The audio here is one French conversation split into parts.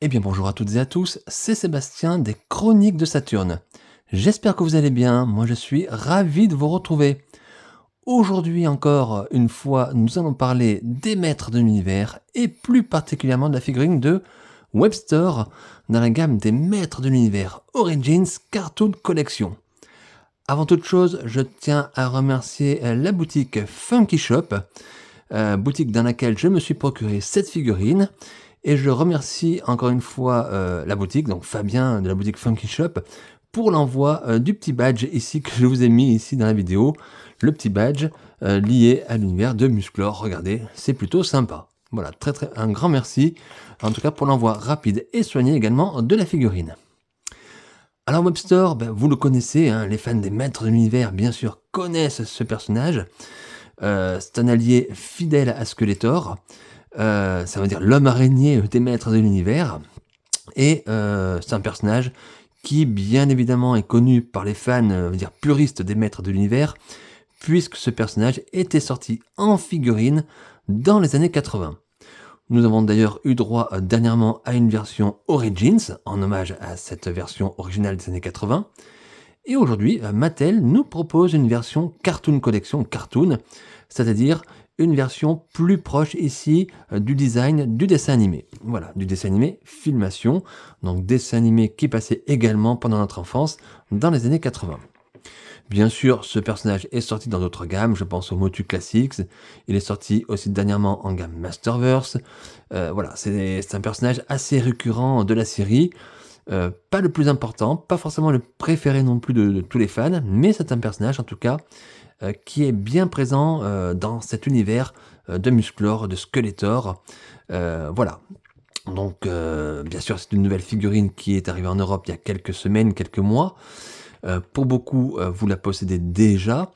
Eh bien bonjour à toutes et à tous, c'est Sébastien des Chroniques de Saturne. J'espère que vous allez bien, moi je suis ravi de vous retrouver. Aujourd'hui encore une fois, nous allons parler des maîtres de l'univers et plus particulièrement de la figurine de Webster dans la gamme des maîtres de l'univers Origins Cartoon Collection. Avant toute chose, je tiens à remercier la boutique Funky Shop, boutique dans laquelle je me suis procuré cette figurine. Et je remercie encore une fois la boutique, donc Fabien de la boutique Funky Shop, pour l'envoi du petit badge ici que je vous ai mis ici dans la vidéo. Le petit badge lié à l'univers de Musclor. Regardez, c'est plutôt sympa. Voilà, un grand merci, en tout cas pour l'envoi rapide et soigné également de la figurine. Alors Webster, vous le connaissez, hein, les fans des maîtres de l'univers, bien sûr, connaissent ce personnage. C'est un allié fidèle à Skeletor. Ça veut dire l'homme araignée des maîtres de l'univers. Et c'est un personnage qui, bien évidemment, est connu par les fans puristes des maîtres de l'univers, puisque ce personnage était sorti en figurine dans les années 80. Nous avons d'ailleurs eu droit dernièrement à une version Origins, en hommage à cette version originale des années 80. Et aujourd'hui, Mattel nous propose une version Cartoon Collection, Cartoon, c'est-à-dire une version plus proche ici du design du dessin animé. Voilà, du dessin animé filmation, donc dessin animé qui passait également pendant notre enfance dans les années 80. Bien sûr, ce personnage est sorti dans d'autres gammes, je pense au Motu Classics, il est sorti aussi dernièrement en gamme Masterverse. Voilà, c'est un personnage assez récurrent de la série. Pas le plus important, pas forcément le préféré non plus de tous les fans, mais c'est un personnage en tout cas qui est bien présent dans cet univers de Musclor, de Skeletor. Voilà. Donc, bien sûr, c'est une nouvelle figurine qui est arrivée en Europe il y a quelques semaines, quelques mois. Pour beaucoup, vous la possédez déjà.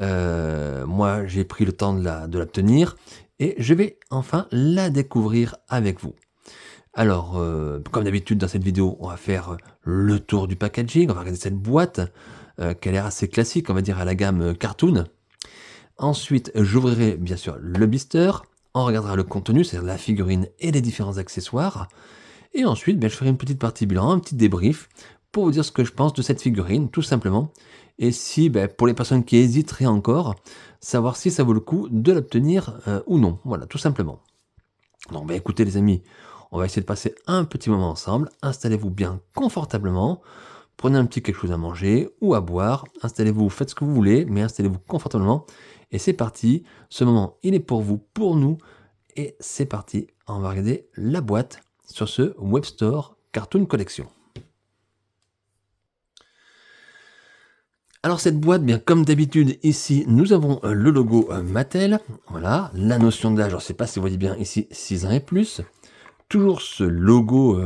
Moi, j'ai pris le temps de l'obtenir et je vais enfin la découvrir avec vous. Alors, comme d'habitude dans cette vidéo, on va faire le tour du packaging, on va regarder cette boîte qui a l'air assez classique, on va dire à la gamme Cartoon. Ensuite, j'ouvrirai bien sûr le blister, on regardera le contenu, c'est-à-dire la figurine et les différents accessoires. Et ensuite, je ferai une petite partie bilan, un petit débrief pour vous dire ce que je pense de cette figurine, tout simplement. Et si, pour les personnes qui hésiteraient encore, savoir si ça vaut le coup de l'obtenir ou non. Voilà, tout simplement. Donc, écoutez les amis, on va essayer de passer un petit moment ensemble. Installez-vous bien confortablement. Prenez un petit quelque chose à manger ou à boire. Installez-vous, faites ce que vous voulez, mais installez-vous confortablement. Et c'est parti. Ce moment, il est pour vous, pour nous. Et c'est parti. On va regarder la boîte sur ce Webster Cartoon Collection. Alors cette boîte, bien comme d'habitude, ici nous avons le logo Mattel. Voilà, la notion d'âge, je ne sais pas si vous voyez bien ici, 6 ans et plus. Toujours ce logo,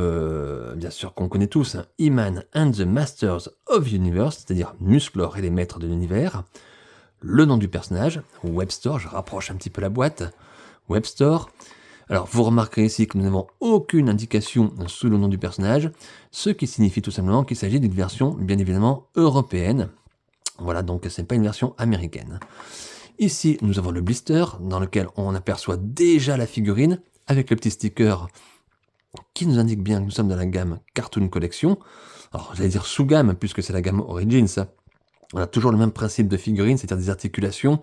bien sûr qu'on connaît tous, hein, He-Man and the Masters of Universe, c'est-à-dire Musclor et les maîtres de l'univers. Le nom du personnage, Webster, je rapproche un petit peu la boîte, Webster. Alors vous remarquerez ici que nous n'avons aucune indication sous le nom du personnage, ce qui signifie tout simplement qu'il s'agit d'une version bien évidemment européenne. Voilà, donc ce n'est pas une version américaine. Ici, nous avons le blister, dans lequel on aperçoit déjà la figurine, avec le petit sticker qui nous indique bien que nous sommes dans la gamme Cartoon Collection. Alors, j'allais dire sous-gamme, puisque c'est la gamme Origins. On a toujours le même principe de figurine, c'est-à-dire des articulations,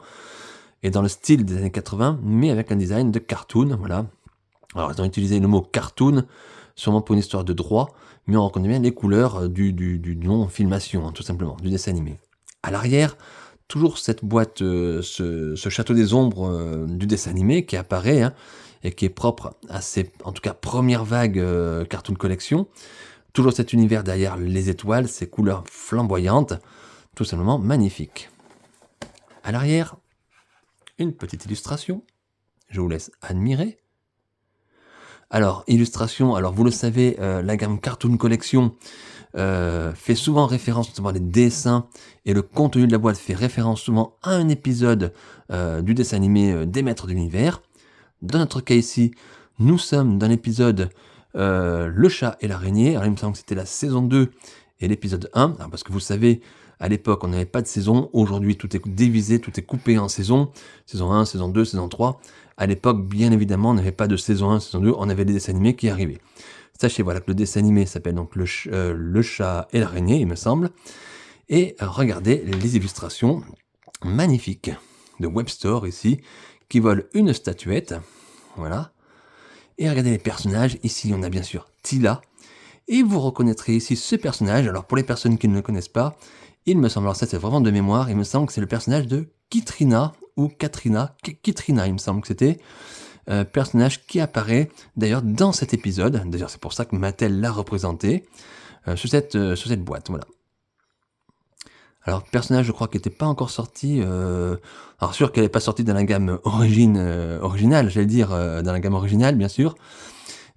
et dans le style des années 80, mais avec un design de cartoon, voilà. Alors, ils ont utilisé le mot cartoon, sûrement pour une histoire de droit, mais on reconnaît bien les couleurs du nom filmation, hein, tout simplement, du dessin animé. À l'arrière, toujours cette boîte, ce château des ombres du dessin animé qui apparaît, hein, et qui est propre à ces, en tout cas, premières vagues Cartoon Collection. Toujours cet univers derrière les étoiles, ces couleurs flamboyantes, tout simplement magnifiques. À l'arrière, une petite illustration, je vous laisse admirer. Alors, illustration, alors vous le savez, la gamme Cartoon Collection fait souvent référence notamment à des dessins, et le contenu de la boîte fait référence souvent à un épisode du dessin animé des Maîtres de l'Univers. Dans notre cas ici, nous sommes dans l'épisode Le chat et l'araignée. Alors il me semble que c'était la saison 2 et l'épisode 1, alors, parce que vous savez, à l'époque on n'avait pas de saison, aujourd'hui tout est divisé, tout est coupé en saisons, saison 1, saison 2, saison 3. À l'époque, bien évidemment, on n'avait pas de saison 1, saison 2, on avait des dessins animés qui arrivaient. Sachez voilà que le dessin animé s'appelle donc le chat et l'araignée, il me semble. Et regardez les illustrations magnifiques de Webstore ici, qui volent une statuette. Voilà. Et regardez les personnages. Ici, on a bien sûr Tila. Et vous reconnaîtrez ici ce personnage. Alors pour les personnes qui ne le connaissent pas, il me semble, alors ça c'est vraiment de mémoire, il me semble que c'est le personnage de Kitrina, ou Katrina, Kitrina il me semble que c'était, personnage qui apparaît d'ailleurs dans cet épisode. D'ailleurs c'est pour ça que Mattel l'a représenté sur cette boîte, voilà. Alors personnage je crois qui n'était pas encore sorti, alors sûr qu'elle n'est pas sortie dans la gamme originale, j'allais dire, dans la gamme originale bien sûr,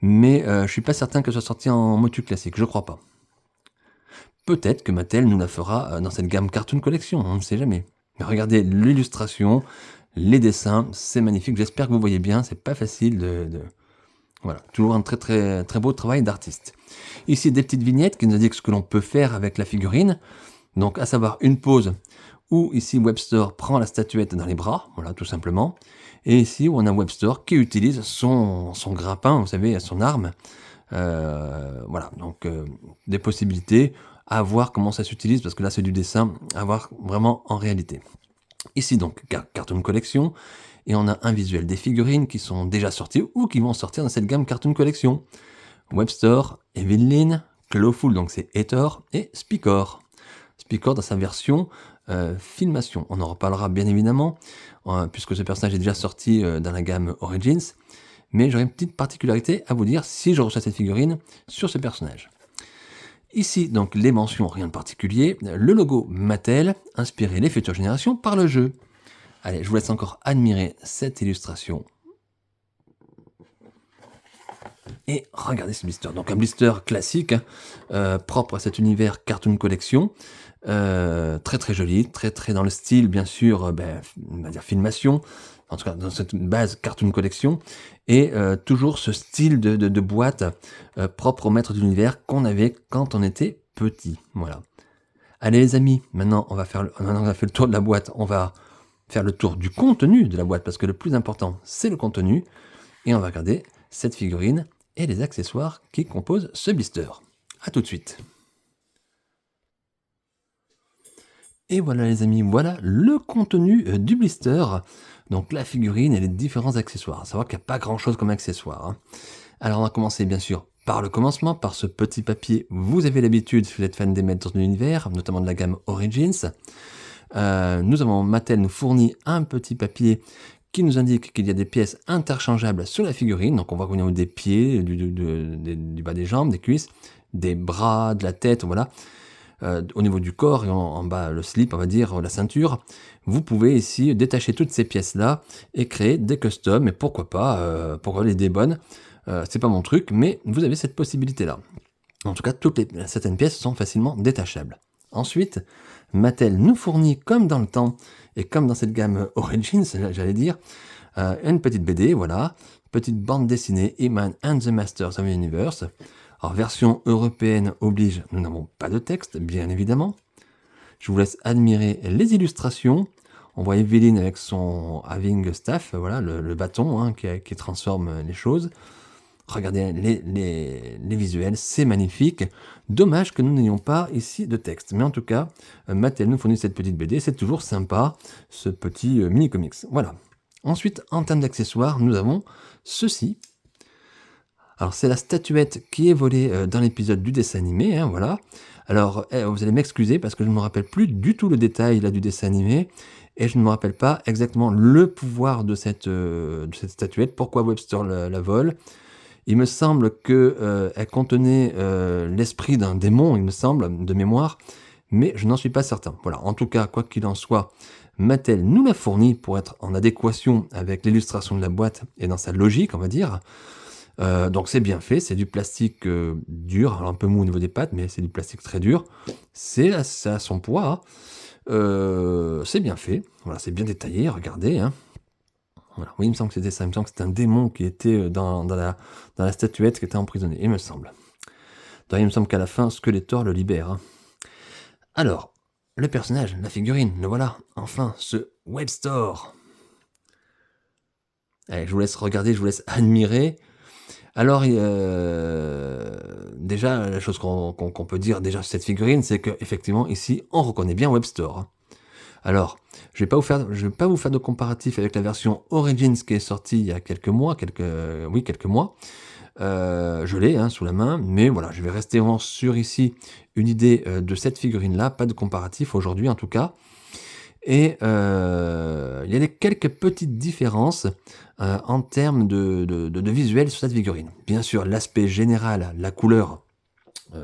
mais je suis pas certain qu'elle soit sortie en motu classique, je crois pas. Peut-être que Mattel nous la fera dans cette gamme Cartoon Collection, on ne sait jamais. Mais regardez l'illustration, les dessins, c'est magnifique. J'espère que vous voyez bien, c'est pas facile Voilà, toujours un très très très beau travail d'artiste. Ici des petites vignettes qui nous indiquent ce que l'on peut faire avec la figurine. Donc à savoir une pose où ici Webstore prend la statuette dans les bras, voilà tout simplement. Et ici où on a Webstore qui utilise son grappin, vous savez, son arme. Voilà, donc des possibilités à voir comment ça s'utilise, parce que là c'est du dessin, à voir vraiment en réalité. Ici donc Cartoon Collection, et on a un visuel des figurines qui sont déjà sorties ou qui vont sortir dans cette gamme Cartoon Collection. Webstore, Evelyn, Clawful, donc c'est Hathor, et Spicor. Spicor dans sa version filmation. On en reparlera bien évidemment, puisque ce personnage est déjà sorti dans la gamme Origins, mais j'aurai une petite particularité à vous dire si je reçois cette figurine sur ce personnage. Ici, donc, les mentions, rien de particulier. Le logo Mattel, inspiré les futures générations par le jeu. Allez, je vous laisse encore admirer cette illustration. Et regardez ce blister. Donc, un blister classique, propre à cet univers Cartoon Collection. Très très joli, très très dans le style, bien sûr, on va dire filmation. En tout cas, dans cette base Cartoon Collection, et toujours ce style de boîte propre au maître de l'univers qu'on avait quand on était petit. Voilà. Allez les amis, maintenant on a fait le tour de la boîte, on va faire le tour du contenu de la boîte, parce que le plus important, c'est le contenu, et on va regarder cette figurine et les accessoires qui composent ce blister. A tout de suite. Et voilà les amis, voilà le contenu du blister. Donc la figurine et les différents accessoires. À savoir qu'il n'y a pas grand chose comme accessoire. Hein. Alors on va commencer bien sûr par le commencement, par ce petit papier. Vous avez l'habitude, si vous êtes fan des maîtres de l'univers, notamment de la gamme Origins. Mattel nous fournit un petit papier qui nous indique qu'il y a des pièces interchangeables sur la figurine. Donc on voit qu'on a des pieds, du bas des jambes, des cuisses, des bras, de la tête, voilà. Au niveau du corps et en bas le slip, on va dire la ceinture, vous pouvez ici détacher toutes ces pièces-là et créer des customs, et pourquoi pas, pourquoi les bonnes, c'est pas mon truc, mais vous avez cette possibilité-là. En tout cas, certaines pièces sont facilement détachables. Ensuite, Mattel nous fournit, comme dans le temps, et comme dans cette gamme Origins, j'allais dire, une petite BD, voilà, petite bande dessinée, He-Man and the Masters of the Universe. Alors, version européenne oblige, nous n'avons pas de texte, bien évidemment. Je vous laisse admirer les illustrations. On voit Evelyn avec son having staff, voilà, le bâton hein, qui transforme les choses. Regardez les visuels, c'est magnifique. Dommage que nous n'ayons pas ici de texte. Mais en tout cas, Mattel nous fournit cette petite BD. C'est toujours sympa, ce petit mini-comics. Voilà. Ensuite, en termes d'accessoires, nous avons ceci. Alors, c'est la statuette qui est volée dans l'épisode du dessin animé, hein, voilà. Alors, vous allez m'excuser parce que je ne me rappelle plus du tout le détail là, du dessin animé, et je ne me rappelle pas exactement le pouvoir de cette statuette, pourquoi Webster la vole. Il me semble qu'elle contenait l'esprit d'un démon, il me semble, de mémoire, mais je n'en suis pas certain. Voilà, en tout cas, quoi qu'il en soit, Mattel nous l'a fourni pour être en adéquation avec l'illustration de la boîte et dans sa logique, on va dire. Donc c'est bien fait, c'est du plastique dur, alors un peu mou au niveau des pattes, mais c'est du plastique très dur. Ça a son poids. Hein. C'est bien fait, voilà, c'est bien détaillé, regardez. Hein. Voilà. Oui, il me semble que c'était ça, il me semble que c'était un démon qui était dans la statuette qui était emprisonné, il me semble. D'ailleurs, il me semble qu'à la fin, Skeletor le libère. Hein. Alors, le personnage, la figurine, le voilà, enfin, ce Webstore. Allez, je vous laisse regarder, je vous laisse admirer. Alors, déjà, la chose qu'on peut dire déjà sur cette figurine, c'est qu'effectivement, ici, on reconnaît bien WebStore, hein. Alors, je vais pas vous faire de comparatif avec la version Origins qui est sortie il y a quelques mois, quelques mois. Je l'ai hein, sous la main, mais voilà, je vais rester vraiment sur ici une idée de cette figurine-là, pas de comparatif aujourd'hui en tout cas. Et il y a quelques petites différences en termes de visuel sur cette figurine. Bien sûr, l'aspect général, la couleur,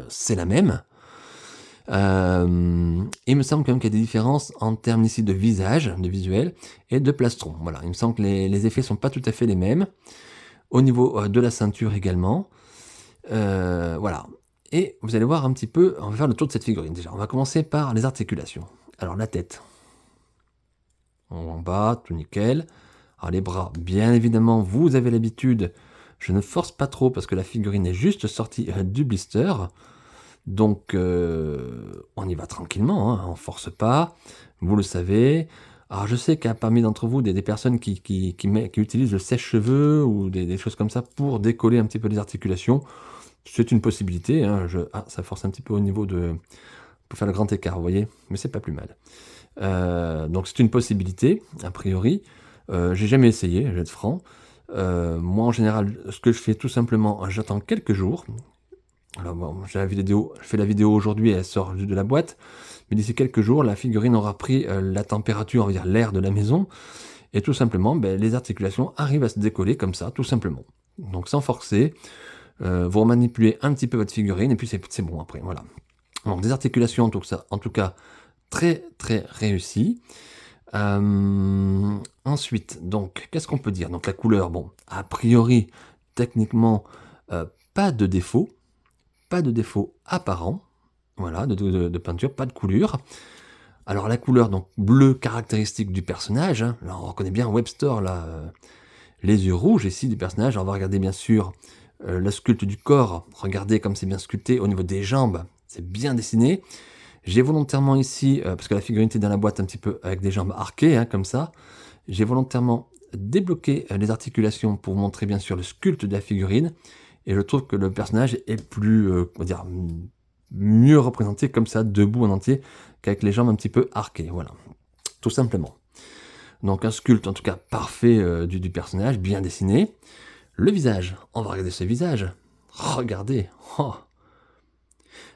c'est la même. Il me semble quand même qu'il y a des différences en termes ici de visage, de visuel, et de plastron. Voilà, il me semble que les effets sont pas tout à fait les mêmes. Au niveau de la ceinture également. Voilà. Et vous allez voir un petit peu, on va faire le tour de cette figurine déjà. On va commencer par les articulations. Alors la tête. En bas, tout nickel. Alors les bras, bien évidemment, vous avez l'habitude. Je ne force pas trop parce que la figurine est juste sortie du blister. Donc on y va tranquillement, hein, on force pas, vous le savez. Alors je sais qu'il y a parmi d'entre vous des personnes qui utilisent le sèche-cheveux ou des choses comme ça pour décoller un petit peu les articulations. C'est une possibilité, hein, ça force un petit peu au niveau de... pour faire le grand écart, vous voyez, mais c'est pas plus mal. Donc c'est une possibilité, a priori. J'ai jamais essayé, je vais être franc. Moi en général, ce que je fais tout simplement, j'attends quelques jours. Alors bon, je fais la vidéo aujourd'hui, elle sort juste de la boîte, mais d'ici quelques jours, la figurine aura pris la température, on va dire l'air de la maison, et tout simplement, les articulations arrivent à se décoller comme ça, tout simplement. Donc sans forcer, vous manipulez un petit peu votre figurine, et puis c'est bon après, voilà. Donc des articulations en tout cas très très réussies. Ensuite, donc, qu'est-ce qu'on peut dire? Donc la couleur, bon, a priori, techniquement, pas de défaut. Pas de défaut apparent, voilà, de peinture, pas de coulure. Alors la couleur, donc bleu caractéristique du personnage, hein. Là on reconnaît bien WebStore, là, les yeux rouges ici du personnage. Alors, on va regarder bien sûr le sculpte du corps, regardez comme c'est bien sculpté au niveau des jambes, c'est bien dessiné. J'ai volontairement ici, parce que la figurine était dans la boîte un petit peu avec des jambes arquées, hein, comme ça, j'ai volontairement débloqué les articulations pour vous montrer bien sûr le sculpte de la figurine. Et je trouve que le personnage est plus, on va dire, mieux représenté comme ça, debout en entier, qu'avec les jambes un petit peu arquées, voilà, tout simplement. Donc un sculpte en tout cas parfait du personnage, bien dessiné. Le visage, on va regarder ce visage. Regardez, oh.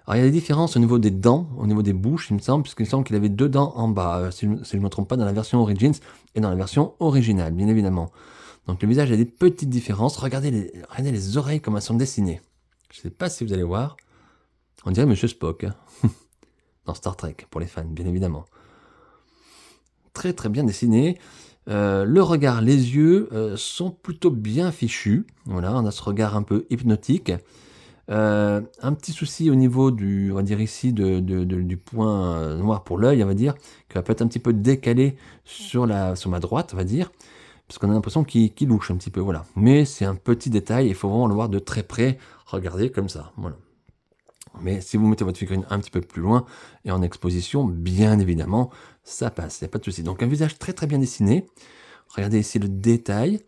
Alors il y a des différences au niveau des dents, au niveau des bouches, il me semble, puisqu'il me semble qu'il avait 2 dents en bas, si je ne me trompe pas, dans la version Origins et dans la version originale, bien évidemment. Donc le visage a des petites différences. Regardez les oreilles comme elles sont dessinées. Je ne sais pas si vous allez voir. On dirait Monsieur Spock, hein. Dans Star Trek, pour les fans, bien évidemment. Très très bien dessiné. Le regard, les yeux sont plutôt bien fichus. Voilà, on a ce regard un peu hypnotique. Un petit souci au niveau du, on va dire ici, du point noir pour l'œil, on va dire, qui va peut-être un petit peu décalé sur ma droite, on va dire, parce qu'on a l'impression qu'il louche un petit peu, voilà. Mais c'est un petit détail, il faut vraiment le voir de très près, regardez comme ça, voilà. Mais si vous mettez votre figurine un petit peu plus loin et en exposition, bien évidemment, ça passe, il n'y a pas de souci. Donc un visage très très bien dessiné. Regardez ici le détail.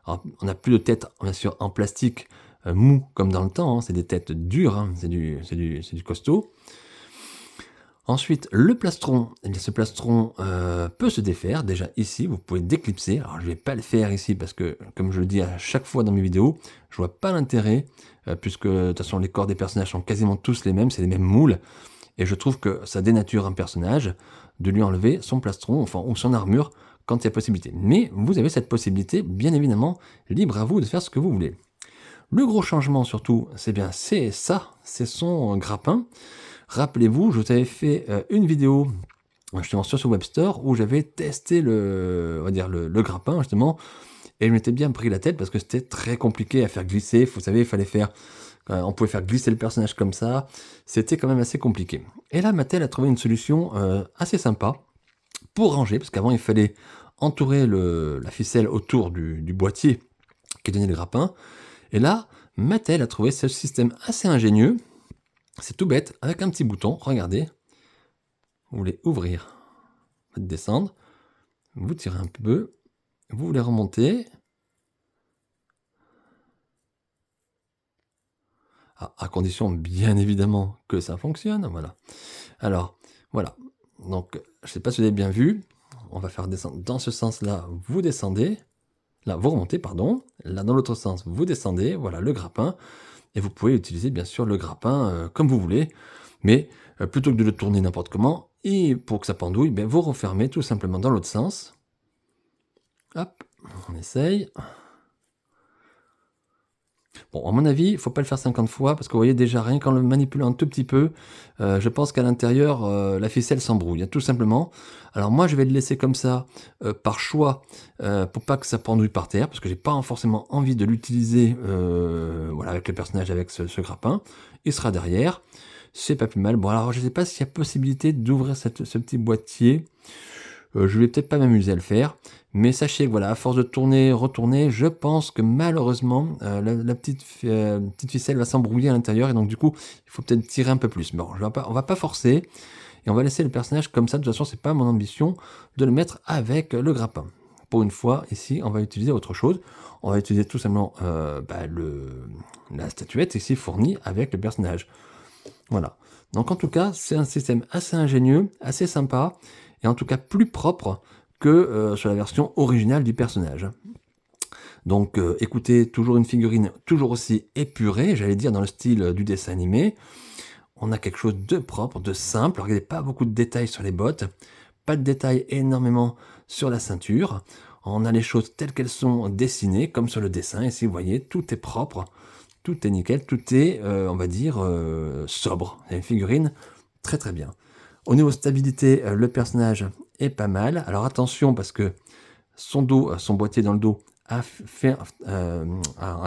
Alors, on n'a plus de tête, bien sûr, en plastique mou comme dans le temps, hein. C'est des têtes dures, hein. C'est du costaud. Ensuite, le plastron. Ce plastron peut se défaire. Déjà ici, vous pouvez déclipser. Alors je ne vais pas le faire ici parce que, comme je le dis à chaque fois dans mes vidéos, je vois pas l'intérêt, puisque de toute façon les corps des personnages sont quasiment tous les mêmes, c'est les mêmes moules. Et je trouve que ça dénature un personnage de lui enlever son plastron, enfin, ou son armure, quand il y a possibilité. Mais vous avez cette possibilité, bien évidemment, libre à vous de faire ce que vous voulez. Le gros changement surtout, c'est ça, c'est son grappin. Rappelez-vous, je vous avais fait une vidéo justement sur ce WebStore où j'avais testé on va dire le grappin justement, et je m'étais bien pris la tête parce que c'était très compliqué à faire glisser. Vous savez, il fallait faire, on pouvait faire glisser le personnage comme ça. C'était quand même assez compliqué. Et là, Mattel a trouvé une solution assez sympa pour ranger, parce qu'avant il fallait entourer la ficelle autour du boîtier qui donnait le grappin. Et là, Mattel a trouvé ce système assez ingénieux. C'est tout bête, avec un petit bouton, regardez. Vous voulez ouvrir, descendre, vous tirez un peu, vous voulez remonter, à condition bien évidemment que ça fonctionne, voilà. Alors, voilà, donc je ne sais pas si vous avez bien vu, on va faire descendre dans ce sens-là, vous descendez, là vous remontez, pardon, là dans l'autre sens, vous descendez, voilà le grappin, et vous pouvez utiliser bien sûr le grappin comme vous voulez, mais plutôt que de le tourner n'importe comment, et pour que ça pendouille, ben, vous refermez tout simplement dans l'autre sens. Hop, on essaye. Bon, à mon avis, il ne faut pas le faire 50 fois, parce que vous voyez déjà, rien qu'en le manipulant un tout petit peu, je pense qu'à l'intérieur, la ficelle s'embrouille, hein, tout simplement. Alors moi, je vais le laisser comme ça, par choix, pour pas que ça pendouille par terre, parce que j'ai pas forcément envie de l'utiliser voilà, avec le personnage, avec ce grappin. Il sera derrière, c'est pas plus mal. Bon, alors je ne sais pas s'il y a possibilité d'ouvrir ce petit boîtier. Je vais peut-être pas m'amuser à le faire, mais sachez que voilà, à force de tourner, retourner, je pense que malheureusement, la petite ficelle va s'embrouiller à l'intérieur, et donc du coup, il faut peut-être tirer un peu plus. Bon, on va pas forcer, et on va laisser le personnage comme ça. De toute façon, c'est pas mon ambition de le mettre avec le grappin. Pour une fois, ici, on va utiliser autre chose. On va utiliser tout simplement la statuette ici fournie avec le personnage. Voilà. Donc en tout cas, c'est un système assez ingénieux, assez sympa, et en tout cas plus propre que sur la version originale du personnage. Donc écoutez, toujours une figurine toujours aussi épurée, j'allais dire dans le style du dessin animé. On a quelque chose de propre, de simple. Regardez, pas beaucoup de détails sur les bottes, pas de détails énormément sur la ceinture. On a les choses telles qu'elles sont dessinées, comme sur le dessin. Ici, vous voyez, tout est propre, tout est nickel, tout est, on va dire, sobre. Il y a une figurine très très bien. Au niveau stabilité, le personnage est pas mal. Alors attention, parce que son dos, son boîtier dans le dos, a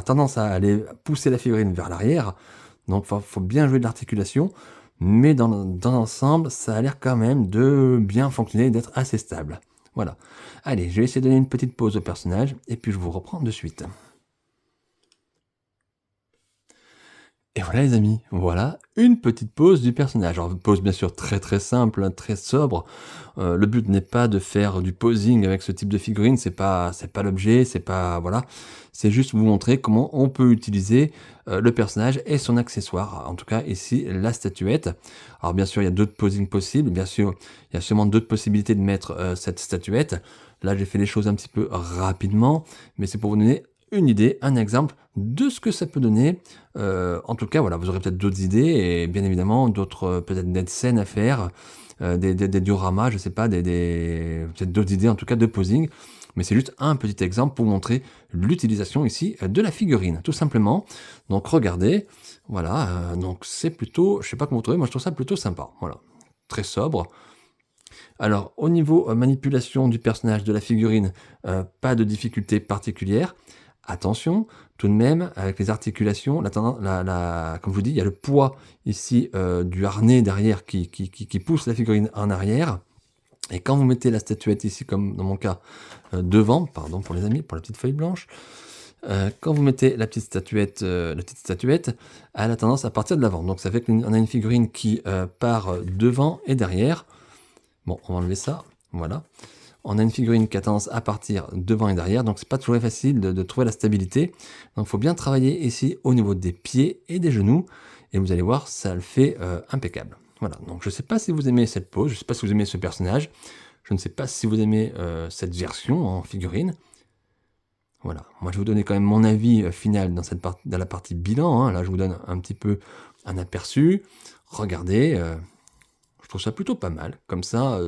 tendance à aller pousser la figurine vers l'arrière. Donc il faut bien jouer de l'articulation. Mais dans l'ensemble, ça a l'air quand même de bien fonctionner et d'être assez stable. Voilà. Allez, je vais essayer de donner une petite pause au personnage, et puis je vous reprends de suite. Et voilà les amis, voilà une petite pause du personnage. Alors une pause bien sûr très très simple, hein, très sobre. Le but n'est pas de faire du posing avec ce type de figurine, c'est pas l'objet, c'est pas voilà. C'est juste vous montrer comment on peut utiliser le personnage et son accessoire. En tout cas ici la statuette. Alors bien sûr il y a d'autres posings possibles, bien sûr il y a sûrement d'autres possibilités de mettre cette statuette. Là j'ai fait les choses un petit peu rapidement, mais c'est pour vous donner une idée, un exemple de ce que ça peut donner. En tout cas, voilà, vous aurez peut-être d'autres idées, et bien évidemment d'autres peut-être des scènes à faire, des dioramas, je sais pas, peut-être d'autres idées en tout cas de posing. Mais c'est juste un petit exemple pour vous montrer l'utilisation ici de la figurine, tout simplement. Donc regardez, voilà, donc c'est plutôt, je sais pas comment vous trouvez, moi je trouve ça plutôt sympa, voilà, très sobre. Alors au niveau manipulation du personnage, de la figurine, pas de difficulté particulière. Attention, tout de même, avec les articulations, comme je vous dis, il y a le poids ici du harnais derrière qui pousse la figurine en arrière. Et quand vous mettez la statuette ici, comme dans mon cas, devant, pardon pour les amis, pour la petite feuille blanche, quand vous mettez la petite statuette, elle a tendance à partir de l'avant. Donc ça fait qu'on a une figurine qui part devant et derrière. Bon, on va enlever ça, voilà. On a une figurine qui a tendance à partir devant et derrière, donc c'est pas toujours facile de trouver la stabilité. Donc il faut bien travailler ici au niveau des pieds et des genoux, et vous allez voir, ça le fait impeccable. Voilà, donc je ne sais pas si vous aimez cette pose, je ne sais pas si vous aimez ce personnage, je ne sais pas si vous aimez cette version en figurine. Voilà, moi je vais vous donner quand même mon avis final dans la partie bilan, hein. Là je vous donne un petit peu un aperçu. Regardez, je trouve ça plutôt pas mal, comme ça...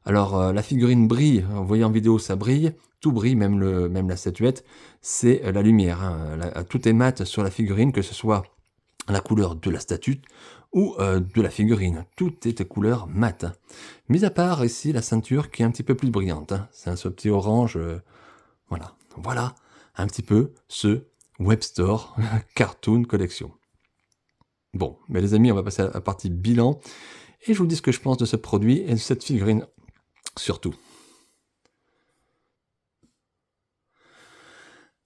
Alors la figurine brille, hein, vous voyez en vidéo ça brille, tout brille, même la statuette, c'est la lumière, hein, tout est mat sur la figurine, que ce soit la couleur de la statue ou de la figurine, tout est de couleur mat. Mis à part ici la ceinture qui est un petit peu plus brillante, hein, c'est ce petit orange, voilà un petit peu ce Webstore Cartoon Collection. Bon, mais les amis, on va passer à la partie bilan, et je vous dis ce que je pense de ce produit et de cette figurine surtout.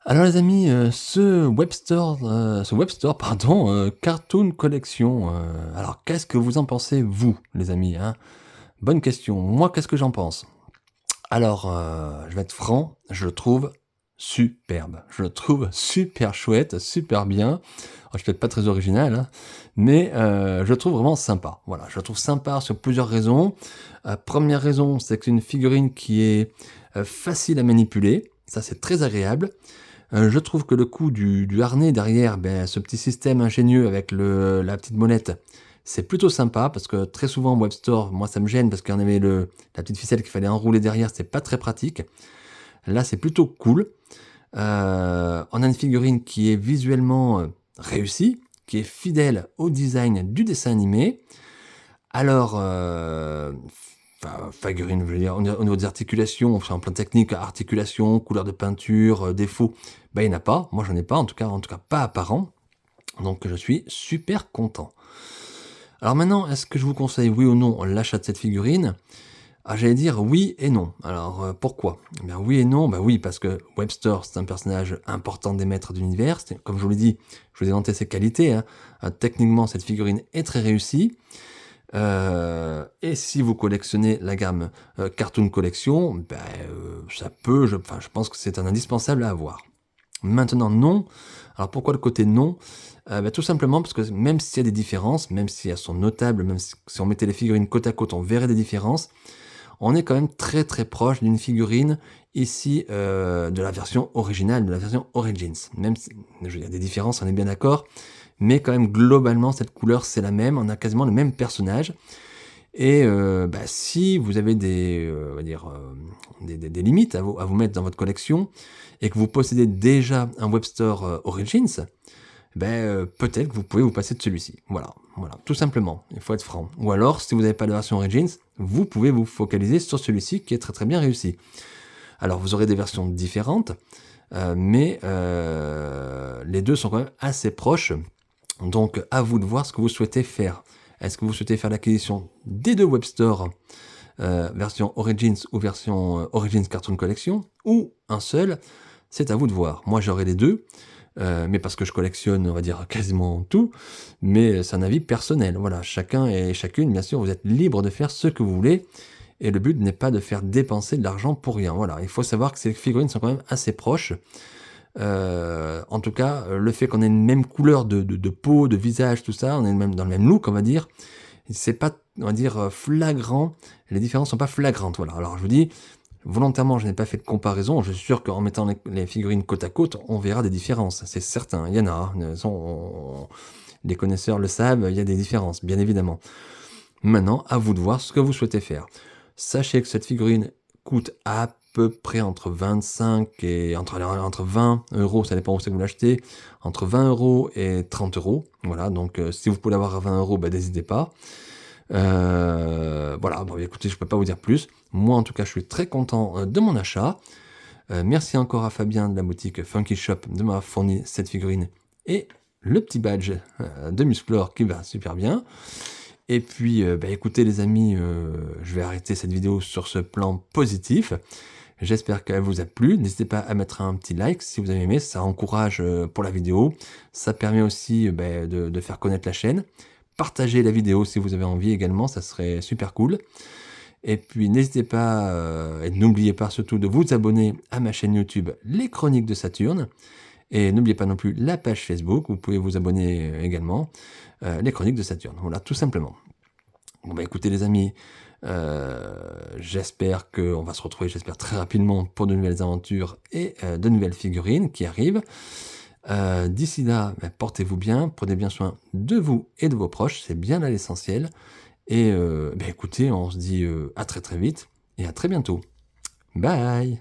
Alors les amis, ce Webstore, Cartoon Collection, alors qu'est-ce que vous en pensez vous, les amis, hein? Bonne question. Moi, qu'est-ce que j'en pense? Alors, je vais être franc, je le trouve superbe. Je le trouve super chouette, super bien. Alors, je suis peut-être pas très original, hein, mais je le trouve vraiment sympa. Voilà, je le trouve sympa sur plusieurs raisons. Première raison, c'est que c'est une figurine qui est facile à manipuler. Ça, c'est très agréable. Je trouve que le coup du harnais derrière, ce petit système ingénieux avec la petite molette, c'est plutôt sympa parce que très souvent Web Store, moi ça me gêne parce qu'il y en avait la petite ficelle qu'il fallait enrouler derrière, c'est pas très pratique. Là, c'est plutôt cool. On a une figurine qui est visuellement réussie, qui est fidèle au design du dessin animé. Alors, figurine, je veux dire, au niveau des articulations, enfin, en plan technique, articulation, couleur de peinture, défaut, il n'y en a pas. Moi, j'en ai pas, en tout cas pas apparent. Donc, je suis super content. Alors maintenant, est-ce que je vous conseille, oui ou non, l'achat de cette figurine? J'allais dire oui et non. Alors, pourquoi? Oui et non, oui, parce que Webster, c'est un personnage important des maîtres d'univers. Comme je vous l'ai dit, je vous ai vanté ses qualités, hein. Techniquement, cette figurine est très réussie. Et si vous collectionnez la gamme Cartoon Collection, je pense que c'est un indispensable à avoir. Maintenant, non. Alors pourquoi le côté non? Tout simplement parce que même s'il y a des différences, même si elles sont notables, même si on mettait les figurines côte à côte, on verrait des différences, on est quand même très très proche d'une figurine ici de la version originale, de la version Origins. Même si, je veux dire, des différences, on est bien d'accord, mais quand même globalement cette couleur c'est la même, on a quasiment le même personnage. Et si vous avez des limites à vous mettre dans votre collection et que vous possédez déjà un Webster Origins, peut-être que vous pouvez vous passer de celui-ci. Voilà, tout simplement, il faut être franc. Ou alors, si vous n'avez pas de version Origins, vous pouvez vous focaliser sur celui-ci qui est très très bien réussi. Alors, vous aurez des versions différentes, mais les deux sont quand même assez proches. Donc, à vous de voir ce que vous souhaitez faire. Est-ce que vous souhaitez faire l'acquisition des deux Webster, version Origins ou version Origins Cartoon Collection, ou un seul? C'est à vous de voir. Moi, j'aurai les deux. Mais parce que je collectionne, on va dire, quasiment tout, mais c'est un avis personnel. Voilà, chacun et chacune, bien sûr, vous êtes libre de faire ce que vous voulez, et le but n'est pas de faire dépenser de l'argent pour rien. Voilà, il faut savoir que ces figurines sont quand même assez proches. En tout cas, le fait qu'on ait une même couleur de peau, de visage, tout ça, on est même dans le même look, on va dire, c'est pas, on va dire, flagrant, les différences sont pas flagrantes. Voilà, alors je vous dis, volontairement, je n'ai pas fait de comparaison. Je suis sûr qu'en mettant les figurines côte à côte, on verra des différences. C'est certain, il y en a. Les connaisseurs le savent, il y a des différences, bien évidemment. Maintenant, à vous de voir ce que vous souhaitez faire. Sachez que cette figurine coûte à peu près entre 25 et entre 20 euros, ça dépend où c'est que vous l'achetez, entre 20 euros et 30 euros. Voilà, donc si vous pouvez l'avoir à 20 euros, n'hésitez pas. Voilà, écoutez, je peux pas vous dire plus. Moi, en tout cas, je suis très content de mon achat. Merci encore à Fabien de la boutique Funky Shop de m'avoir fourni cette figurine et le petit badge de Musclor qui va super bien. Et puis, écoutez les amis, je vais arrêter cette vidéo sur ce plan positif. J'espère qu'elle vous a plu. N'hésitez pas à mettre un petit like si vous avez aimé, ça encourage pour la vidéo. Ça permet aussi de faire connaître la chaîne. Partagez la vidéo si vous avez envie également, ça serait super cool. Et puis n'hésitez pas, et n'oubliez pas surtout de vous abonner à ma chaîne YouTube Les Chroniques de Saturne. Et n'oubliez pas non plus la page Facebook, vous pouvez vous abonner également, Les Chroniques de Saturne. Voilà, tout simplement. Bon écoutez les amis, j'espère qu'on va se retrouver, j'espère très rapidement pour de nouvelles aventures et de nouvelles figurines qui arrivent. D'ici là, portez-vous bien, prenez bien soin de vous et de vos proches, c'est bien là l'essentiel. Et écoutez, on se dit à très très vite et à très bientôt. Bye!